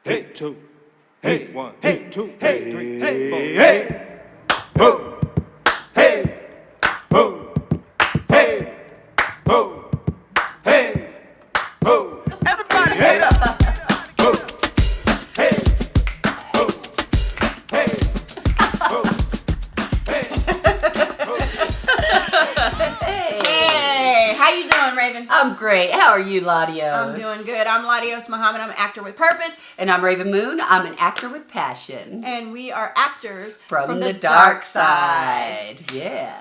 Hey, two. Hey, one. Hey, two. Hey, three. Hey, four. Hey. Ho. Hey. Ho. Hey. Ho. Hey. Ho. Everybody get up. Ho. Hey. Ho. Hey. Ho. Hey. Ho. Hey, how you doing, Rav'n? I'm great. How are you, LaDios? I'm doing good. I'm LaDios Muhammad. I'm an actor with purpose. And I'm Rav'n Moon. I'm an actor with passion. And we are actors From the dark side. Yeah.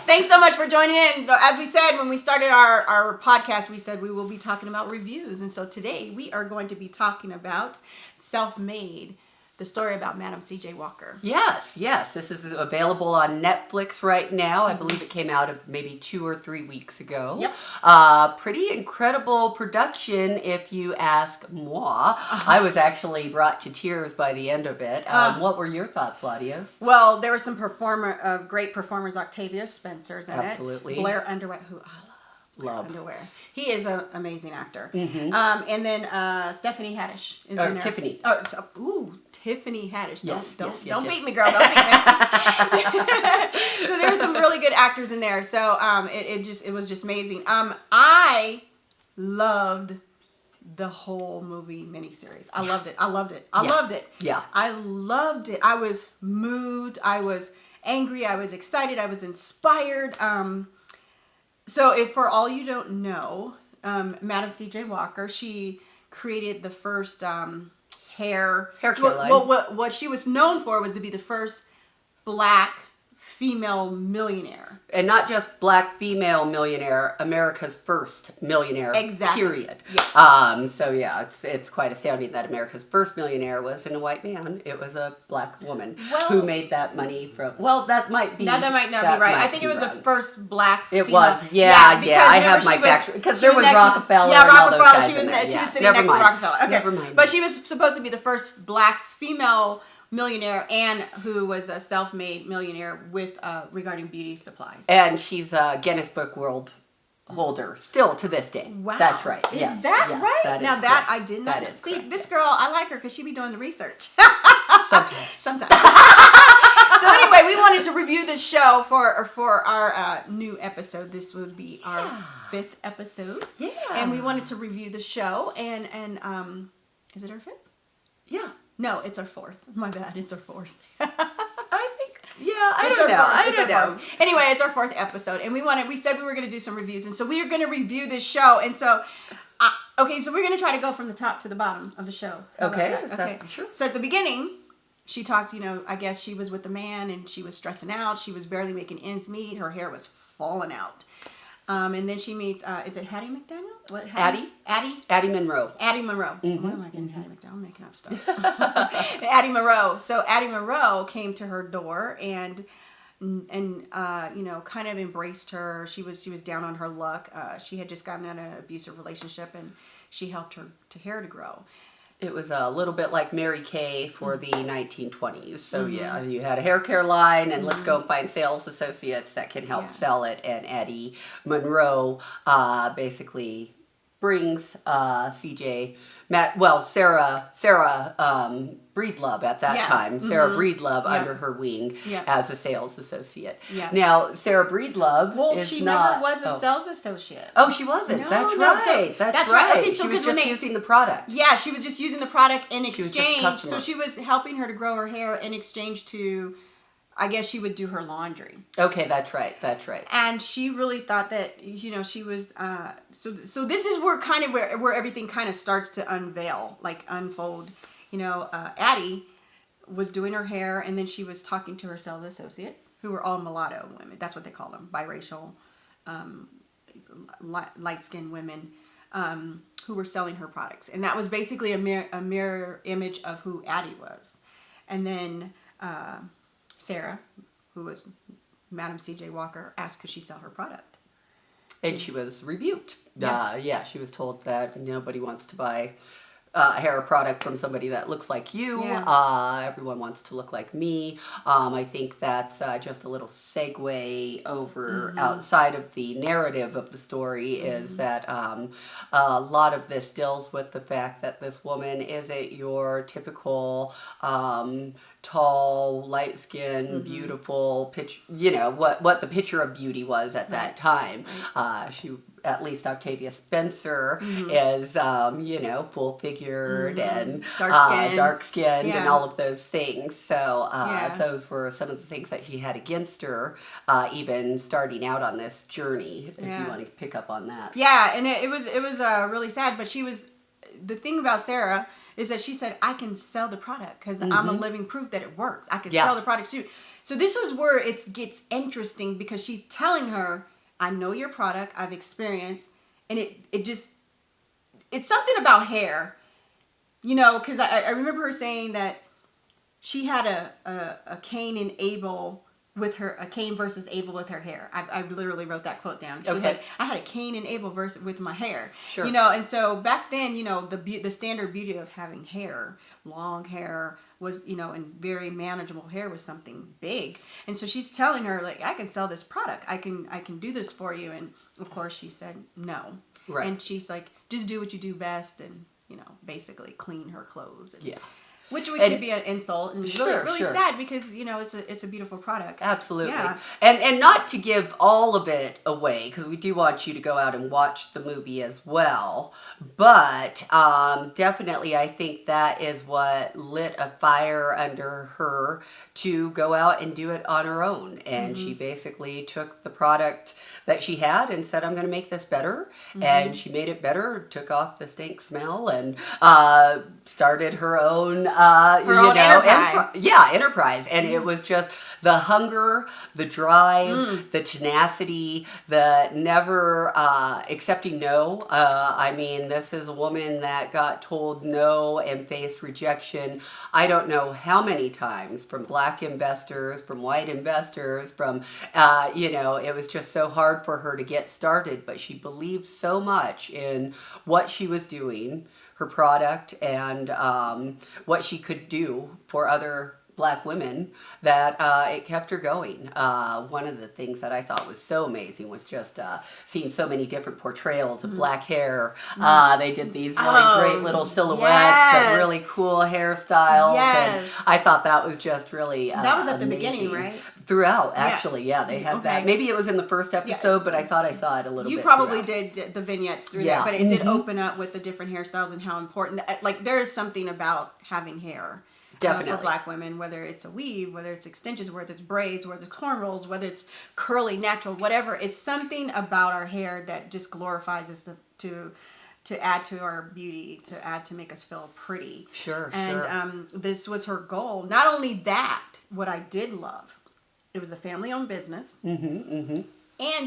Thanks so much for joining in. As we said, when we started our podcast, we said we will be talking about reviews. And so today we are going to be talking about Self-Made, the story about Madam C.J. Walker. Yes. This is available on Netflix right now. I believe it came out maybe 2 or 3 weeks ago. Yep. Pretty incredible production, if you ask moi. I was actually brought to tears by the end of it. What were your thoughts, LaDios? Well, there were some great performers. Octavia Spencer's in Absolutely. it. Blair Underwood, who I love. Underwear. He is an amazing actor. Mm-hmm. And then Stephanie Haddish is in there. Tiffany. Tiffany Haddish. Don't Yes. beat me, girl. Don't beat me. So there were some really good actors in there. So it was just amazing. I loved the whole movie miniseries. I loved it. Loved it. Yeah. I loved it. I was moved. I was angry. I was excited. I was inspired. So if for all you don't know, Madam C.J. Walker, she created the first hair care line. Well, what she was known for was to be the first black female millionaire. And not just black female millionaire, America's first millionaire. Exactly. Period. Yeah. So yeah, it's quite astounding that America's first millionaire wasn't a white man. It was a black woman who made that money from. Well, that might be. That might not be right. I think it was the first black. It female. was. Yeah. I have my facts facts because there was Rockefeller. Yeah, and all those Rockefeller. guys She was in there. she Yeah. was sitting Never next mind. to Rockefeller. Okay. Never mind. But she was supposed to be the first black female millionaire and who was a self-made millionaire with regarding beauty supplies. And she's a Guinness Book World holder still to this day. Wow. That's right. Is yes. that yes, right? That now is that correct. I did not That know. is See, correct. this girl, I like her because she be doing the research. Sometimes. So anyway, we wanted to review the show for our new episode. This would be our 5th episode. Yeah. And we wanted to review the show and is it our 5th? Yeah. No, it's our 4th. My bad, it's our 4th. I think. Yeah, I don't know. Anyway, it's our 4th episode, and we said we were going to do some reviews, and so we are going to review this show, and so, so we're going to try to go from the top to the bottom of the show. Okay. Okay. Sure. So at the beginning, she talked, I guess she was with a man, and she was stressing out. She was barely making ends meet. Her hair was falling out. And then she meets, is it Hattie McDaniel? What? Addie Monroe. Addie Monroe. Mm-hmm. What am I getting Hattie McDaniel? I'm making up stuff. Addie Monroe. So Addie Monroe came to her door and kind of embraced her. She was down on her luck. She had just gotten out of an abusive relationship, and she helped her hair to grow. It was a little bit like Mary Kay for the 1920s. So yeah, you had a hair care line, and let's go and find sales associates that can help sell it. And Addie Monroe basically brings Sarah Breedlove at that time. Sarah Breedlove under her wing as a sales associate. Yeah. Now, Sarah Breedlove never was a sales associate. Oh, she wasn't. No, that's no, right. so that's right. Okay, so she was just using the product. Yeah, she was just using the product in She was just a exchange. customer. So she was helping her to grow her hair in exchange to, I guess she would do her laundry. Okay, that's right. And she really thought that, she was, so this is where everything kind of starts to unfold. Addie was doing her hair, and then she was talking to her sales associates, who were all mulatto women. That's what they call them, biracial, light-skinned women, who were selling her products. And that was basically a mirror image of who Addie was. And then Sarah, who was Madam C.J. Walker, asked could she sell her product. And she was rebuked. She was told that nobody wants to buy hair product from somebody that looks like you. Yeah. Everyone wants to look like me. I think that's just a little segue over outside of the narrative of the story is that a lot of this deals with the fact that this woman isn't your typical tall, light-skinned, beautiful what the picture of beauty was at that time. She, at least Octavia Spencer, is full figured and dark skinned and all of those things. So those were some of the things that she had against her, even starting out on this journey. If you want to pick up on that. Yeah, and it was really sad. But the thing about Sarah is that she said, I can sell the product because I'm a living proof that it works. I can sell the product too. So this is where it gets interesting because she's telling her, I know your product, I've experienced, and it's something about hair, because I remember her saying that she had a Cain and Abel with her, a Cain versus Abel with her hair. I literally wrote that quote down. She said, I had a Cain and Abel versus with my hair. Sure. And so back then, the standard beauty of having hair, long hair was, and very manageable hair was something big. And so she's telling her, like, I can sell this product. I can do this for you. And of course she said no. Right. And she's like, just do what you do best and, basically clean her clothes. And, which could be an insult and really sad because it's a beautiful product. Absolutely. Yeah. And not to give all of it away because we do want you to go out and watch the movie as well. But definitely I think that is what lit a fire under her to go out and do it on her own. And she basically took the product that she had and said, I'm going to make this better. And she made it better, took off the stink smell and started her own enterprise. And it was just the hunger, the drive, the tenacity, the never accepting no. I mean, this is a woman that got told no and faced rejection. I don't know how many times from black investors, from white investors, from, it was just so hard for her to get started. But she believed so much in what she was doing, her product, and what she could do for other black women that it kept her going. One of the things that I thought was so amazing was just seeing so many different portrayals of black hair. They did these really great little silhouettes of really cool hairstyles. And I thought that was just really that was at the amazing. beginning, right? Throughout, actually, they had that. Maybe it was in the first episode, but I thought I saw it a little bit. You probably throughout. did the vignettes through that, but it did open up with the different hairstyles and how important. Like there is something about having hair. Definitely. For black women, whether it's a weave, whether it's extensions, whether it's braids, whether it's cornrows, whether it's curly, natural, whatever. It's something about our hair that just glorifies us to add to our beauty, to make us feel pretty. Sure. And this was her goal. Not only that, what I did love, it was a family-owned business. And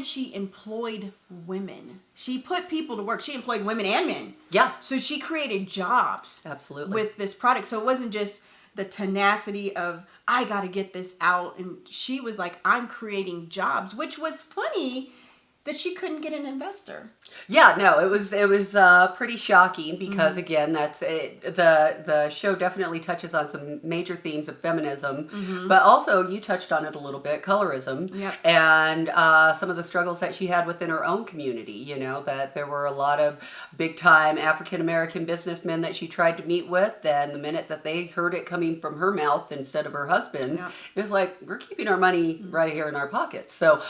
she employed women. She put people to work. She employed women and men. Yeah. So she created jobs. Absolutely. With this product. So it wasn't just the tenacity of, I got to get this out. And she was like, I'm creating jobs, which was funny that she couldn't get an investor. Yeah, no, it was pretty shocking because again, that's it, the show definitely touches on some major themes of feminism, but also you touched on it a little bit, colorism, and some of the struggles that she had within her own community. That there were a lot of big time African American businessmen that she tried to meet with, and the minute that they heard it coming from her mouth instead of her husband's, it was like, we're keeping our money right here in our pockets. So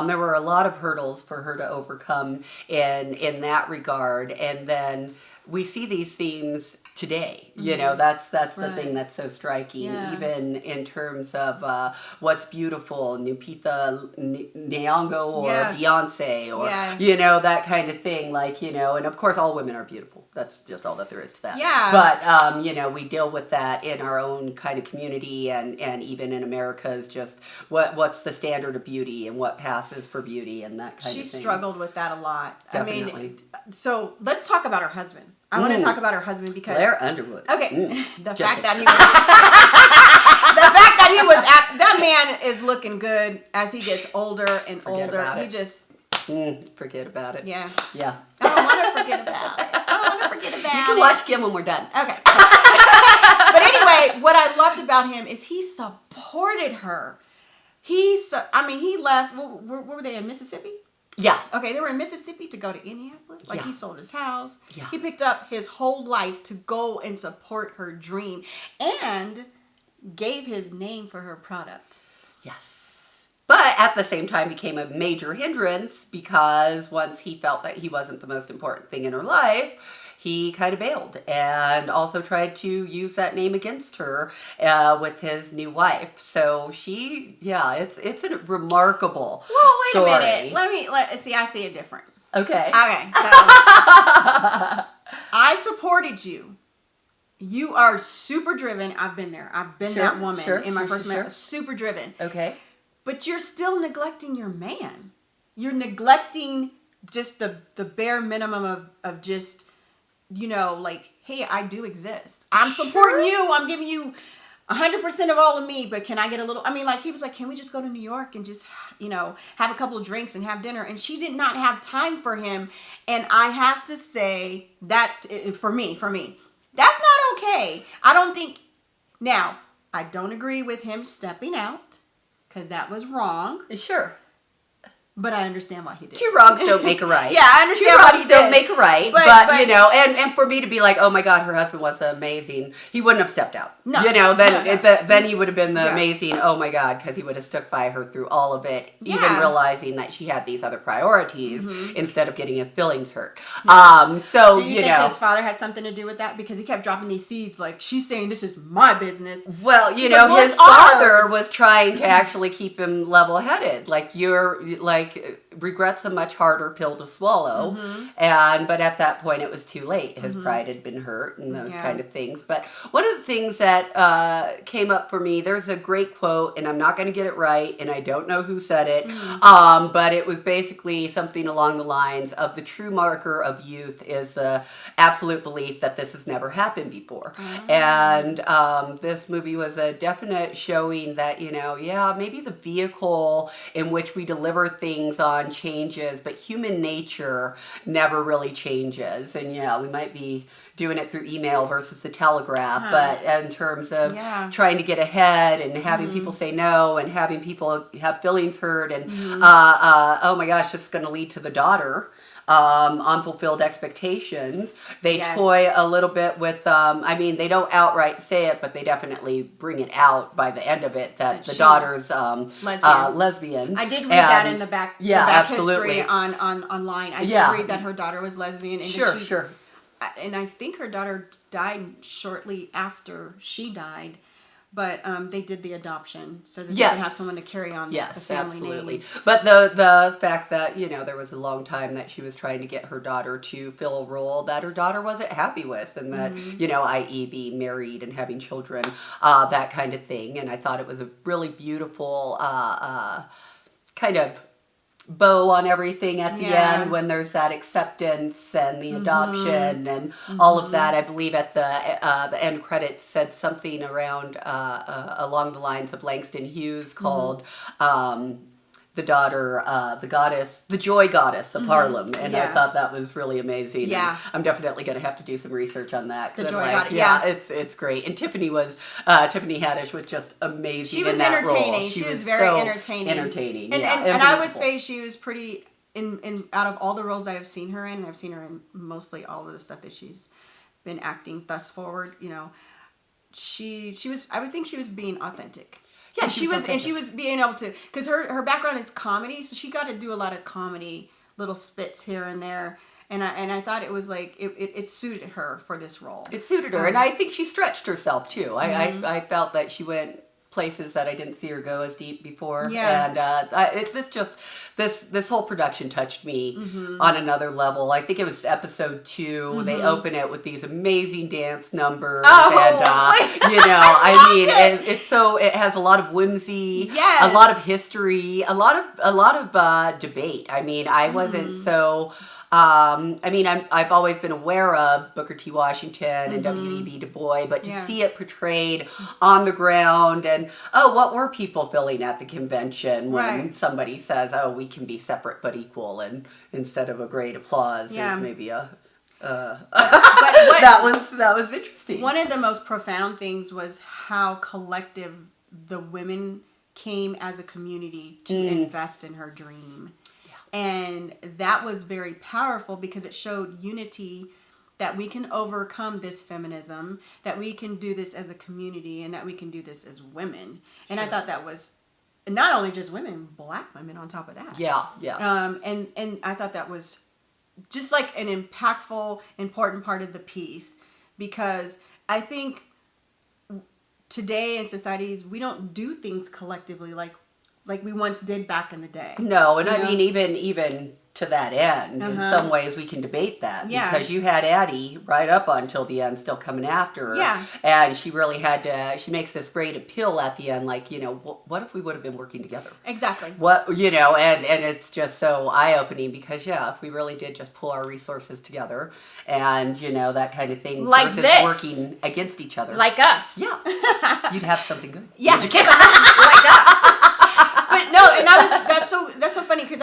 there were a lot of hurdles for her to overcome in that regard, and then we see these themes today. That's the thing that's so striking, even in terms of what's beautiful, Lupita Nyong'o or Beyonce or that kind of thing. And of course, all women are beautiful. That's just all that there is to that. Yeah. But we deal with that in our own kind of community, and even in America's just what's the standard of beauty and what passes for beauty and that kind of thing. She struggled with that a lot. Definitely. I mean, so let's talk about her husband. I want to talk about her husband because Blair Underwood. Okay, the fact that he was that man is looking good as he gets older and older. He just forget about it. Yeah. Yeah. I don't want to forget about it. forget about it. You can watch Kim when we're done. Okay. But anyway, what I loved about him is he supported her. He left. Where were they, in Mississippi? Yeah. Okay, they were in Mississippi to go to Indianapolis. Like, Yeah. he sold his house. Yeah. He picked up his whole life to go and support her dream and gave his name for her product. Yes. But at the same time became a major hindrance because once he felt that he wasn't the most important thing in her life, he kind of bailed and also tried to use that name against her with his new wife. So it's a remarkable Well, wait story. a minute. I see it different. Okay. Okay, so I supported you. You are super driven. I've been there. I've been that woman in my first marriage. Super driven. Okay. But you're still neglecting your man. You're neglecting just the bare minimum of just, like, hey, I do exist. I'm supporting you. I'm giving you 100% of all of me, but can I get a little, he was like, can we just go to New York and just, have a couple of drinks and have dinner? And she did not have time for him. And I have to say that for me, that's not okay. I don't think, now, I don't agree with him stepping out because that was wrong. Sure. But I understand why he did. Two wrongs don't make a right. Yeah, I understand Two why wrongs he don't did. make a right. But and for me to be like, oh my God, her husband was amazing, he wouldn't have stepped out. No. Then he would have been the Yeah. amazing, oh my God, because he would have stuck by her through all of it, even Yeah. realizing that she had these other priorities instead of getting his feelings hurt. So you think his father had something to do with that? Because he kept dropping these seeds like, she's saying this is my business. Well, Well, his it's father ours. was trying to actually keep him level-headed. Like, regret's a much harder pill to swallow. But at that point, it was too late. His pride had been hurt and those kind of things. But one of the things that came up for me, there's a great quote, and I'm not going to get it right, and I don't know who said it, but it was basically something along the lines of the true marker of youth is the absolute belief that this has never happened before. And this movie was a definite showing that, maybe the vehicle in which we deliver things on changes, but human nature never really changes. And we might be doing it through email versus the telegraph, but in terms of trying to get ahead and having people say no and having people have feelings hurt and oh my gosh, it's going to lead to the daughter. Unfulfilled expectations. They toy a little bit with, they don't outright say it, but they definitely bring it out by the end of it that the daughter's lesbian. I did read that in the back absolutely. history online. I did read that her daughter was lesbian. And Sure. And I think her daughter died shortly after she died. But they did the adoption so that they could have someone to carry on the family absolutely. name. But the fact that, there was a long time that she was trying to get her daughter to fill a role that her daughter wasn't happy with and that, i.e. being married and having children, that kind of thing. And I thought it was a really beautiful kind of bow on everything at the end when there's that acceptance and the adoption and all of that. I believe at the end credits said something around along the lines of Langston Hughes called the daughter, the joy goddess of Harlem, and I thought that was really amazing. Yeah, and I'm definitely going to have to do some research on that. The joy goddess, it's great. And Tiffany Haddish was just amazing. She was in that entertaining. Role. She was very entertaining. And I would say she was pretty in out of all the roles I have seen her in, and I've seen her in mostly all of the stuff that she's been acting thus forward. She was. I would think she was being authentic. Yeah, she was being able to, because her background is comedy, so she got to do a lot of comedy, little spits here and there, and I thought it was like it suited her for this role. It suited her, and I think she stretched herself too. I felt that she went places that I didn't see her go as deep before. Yeah. And this whole production touched me on another level. I think it was episode 2. They open it with these amazing dance numbers. It has a lot of whimsy, a lot of history, a lot of debate. I wasn't so. I've always been aware of Booker T. Washington and W.E.B. Du Bois, but to see it portrayed on the ground and, what were people feeling at the convention when somebody says, we can be separate but equal, and instead of a great applause is maybe a That was interesting. One of the most profound things was how collective the women came as a community to invest in her dream. Yeah. And that was very powerful because it showed unity, that we can overcome this feminism, that we can do this as a community, and that we can do this as women. And I thought that was not only just women, Black women on top of that. Yeah, yeah. And I thought that was just like an impactful, important part of the piece, because I think today in societies we don't do things collectively like we once did back in the day. No, and I mean even to that end, in some ways we can debate that, because you had Addie right up until the end still coming after her. Yeah. And she really had to, she makes this great appeal at the end, like, you know, what if we would have been working together? Exactly. What, you know, and it's just so eye-opening, because if we really did just pull our resources together and, you know, that kind of thing, like versus this, working against each other. like us. Yeah. You'd have something good. Yeah. Like us. But no, and that's so funny, because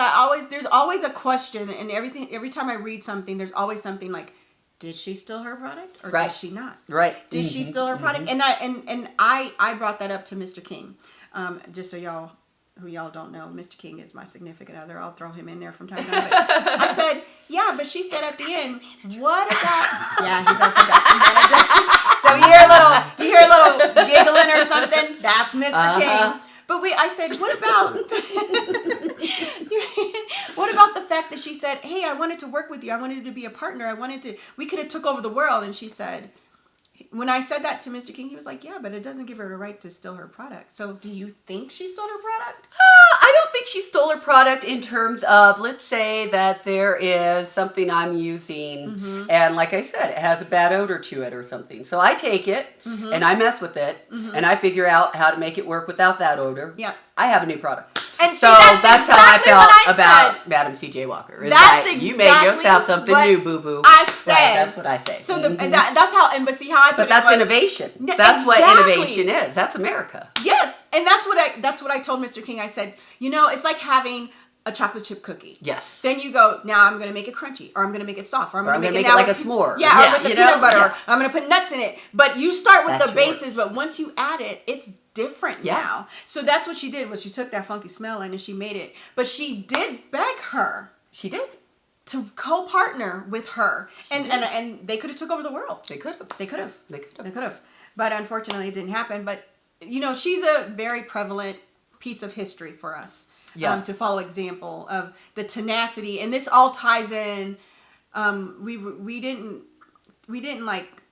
there's always a question, and every time I read something, there's always something like, did she steal her product or did she not? Right. Did she steal her product? And I brought that up to Mr. King, just so y'all don't know, Mr. King is my significant other. I'll throw him in there from time to time. But I said, yeah, but she said at the end, what about? Yeah, he's our production manager. So you hear a little giggling or something. That's Mr. King. But I said, what about the fact that she said, hey, I wanted to work with you. I wanted to be a partner. We could have took over the world. And she said, when I said that to Mr. King, he was like, yeah, but it doesn't give her a right to steal her product. So do you think she stole her product? I don't think she stole her product in terms of, let's say that there is something I'm using, and like I said, it has a bad odor to it or something. So I take it and I mess with it and I figure out how to make it work without that odor. Yeah. I have a new product. And so that's how I felt about Madam C.J. Walker. That's that exactly you made yourself something new, boo boo. I said. Right, that's what I say. So that's how. And but see how I put But that's innovation. That's what innovation is. That's America. Yes, and that's what I told Mr. King. I said, you know, it's like having a chocolate chip cookie. Yes. Then you go, now I'm going to make it crunchy, or I'm going to make it soft, or I'm going to make it like a s'more. Yeah, or with the peanut butter, or I'm going to put nuts in it. But you start with the bases, but once you add it, it's different now. So that's what she did, was she took that funky smell and she made it. But she did beg her. She did. To co-partner with her. And they could have took over the world. They could have. But unfortunately it didn't happen. But, you know, she's a very prevalent piece of history for us. To follow example of the tenacity, and this all ties in. We didn't like.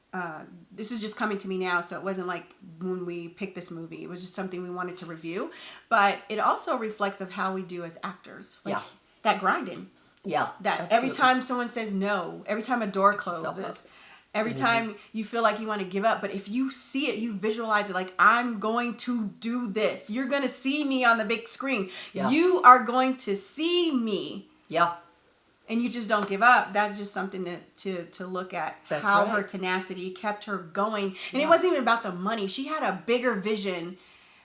This is just coming to me now, so it wasn't like when we picked this movie. It was just something we wanted to review, but it also reflects of how we do as actors. Like that grinding. Yeah. That absolutely. Every time someone says no, every time a door closes. Every time you feel like you want to give up, but if you see it, you visualize it like, I'm going to do this. You're going to see me on the big screen. Yeah. You are going to see me. Yeah. And you just don't give up. That's just something to look at. That's how her tenacity kept her going. And it wasn't even about the money. She had a bigger vision.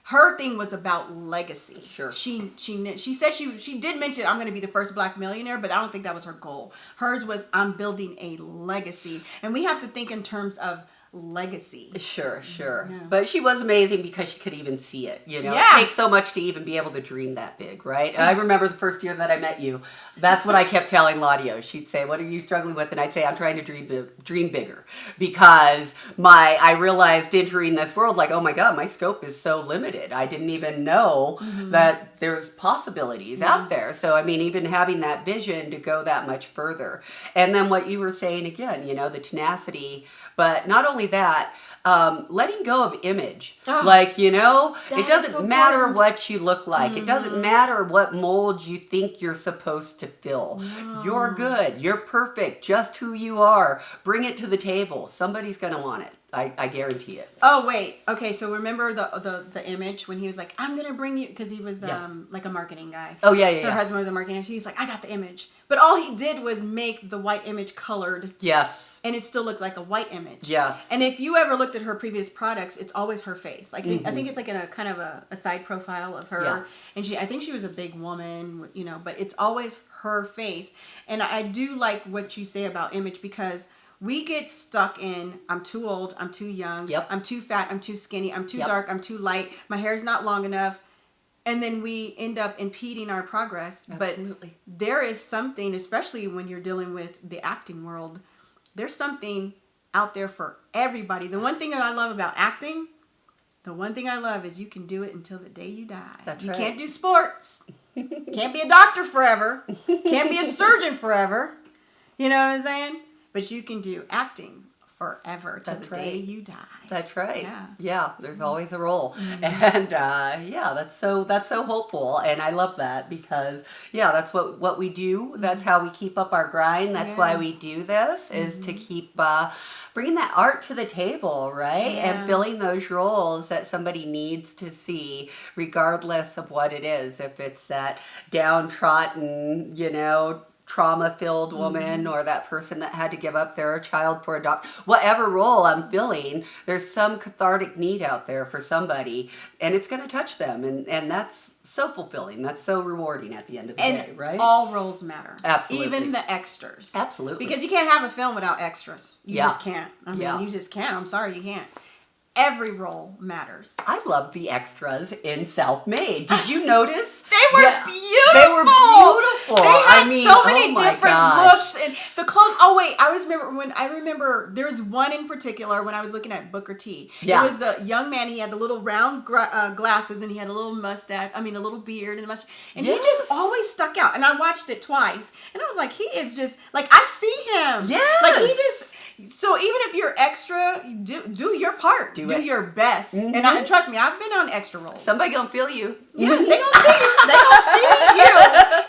Her thing was about legacy. Sure. She said she did mention, I'm going to be the first Black millionaire, but I don't think that was her goal. Hers was, I'm building a legacy. And we have to think in terms of legacy. Sure. Yeah. But she was amazing because she could even see it, you know. Yeah. It takes so much to even be able to dream that big, right? I remember the first year that I met you, that's what I kept telling LaDios. She'd say, what are you struggling with? And I'd say, I'm trying to dream bigger, because I realized entering this world, like, oh my God, my scope is so limited. I didn't even know that there's possibilities out there. So, I mean, even having that vision to go that much further. And then what you were saying again, you know, the tenacity, but not only that, letting go of image. Like, you know, it doesn't matter what you look like. It doesn't matter what mold you think you're supposed to fill. No. You're good. You're perfect. Just who you are. Bring it to the table. Somebody's going to want it. I guarantee it. Oh wait, okay. So remember the image when he was like, "I'm gonna bring you," because he was like a marketing guy. Oh yeah. Her husband was a marketing. So he's like, "I got the image," but all he did was make the white image colored. Yes. And it still looked like a white image. Yes. And if you ever looked at her previous products, it's always her face. Like I think it's like in a kind of a side profile of her. Yeah. And I think she was a big woman, but it's always her face. And I do like what you say about image because we get stuck in, I'm too old, I'm too young, Yep. I'm too fat, I'm too skinny, I'm too Yep. dark, I'm too light, my hair's not long enough. And then we end up impeding our progress. Absolutely. But there is something, especially when you're dealing with the acting world, there's something out there for everybody. The one thing I love about acting, is you can do it until the day you die. That's you right. can't do sports. Can't be a doctor forever. Can't be a surgeon forever. You know what I'm saying? But you can do acting forever till That's the right. day you die. That's right. Yeah. There's always a role, and that's so hopeful, and I love that because that's what we do. That's how we keep up our grind. That's why we do this is to keep bringing that art to the table, right? Yeah. And filling those roles that somebody needs to see, regardless of what it is. If it's that downtrodden, trauma-filled woman or that person that had to give up their child for a doctor, whatever role I'm filling, there's some cathartic need out there for somebody, and it's going to touch them, and that's so fulfilling. That's so rewarding at the end of the day, right? All roles matter. Absolutely. Even the extras. Absolutely. Because you can't have a film without extras. You just can't. I mean, you just can't. I'm sorry, you can't. Every role matters. I love the extras in Self-Made. Did you notice? They were beautiful. They were beautiful. They had so many oh my different gosh. looks and the clothes. Oh wait, I remember there was one in particular when I was looking at Booker T. Yeah. It was the young man. He had the little round glasses and he had a little mustache. I mean, a little beard and a mustache. And he just always stuck out. And I watched it twice, and I was like, he is just like I see him. Yes. Like he just. So even if you're extra, do your part. Do it. your best. And trust me, I've been on extra roles. Somebody gonna feel you. Yeah, they gonna see you. They gonna see you.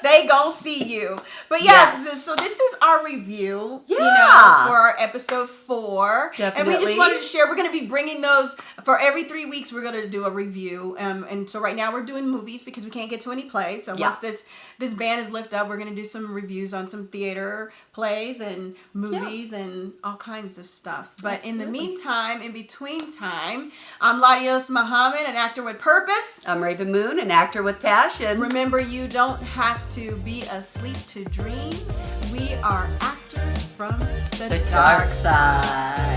They gonna see you. But yes. So this is our review. Yeah. For our episode 4. Definitely. And we just wanted to share. We're gonna be bringing those for every 3 weeks. We're gonna do a review. And so right now we're doing movies because we can't get to any plays. So once this ban is lifted up, we're gonna do some reviews on some theater plays and movies and all kinds of stuff. But in the meantime, in between time, I'm LaDios Muhammad, an actor with purpose. I'm Rav'n Moon, an actor with passion. Remember, you don't have to be asleep to dream. We are actors from the the dark side.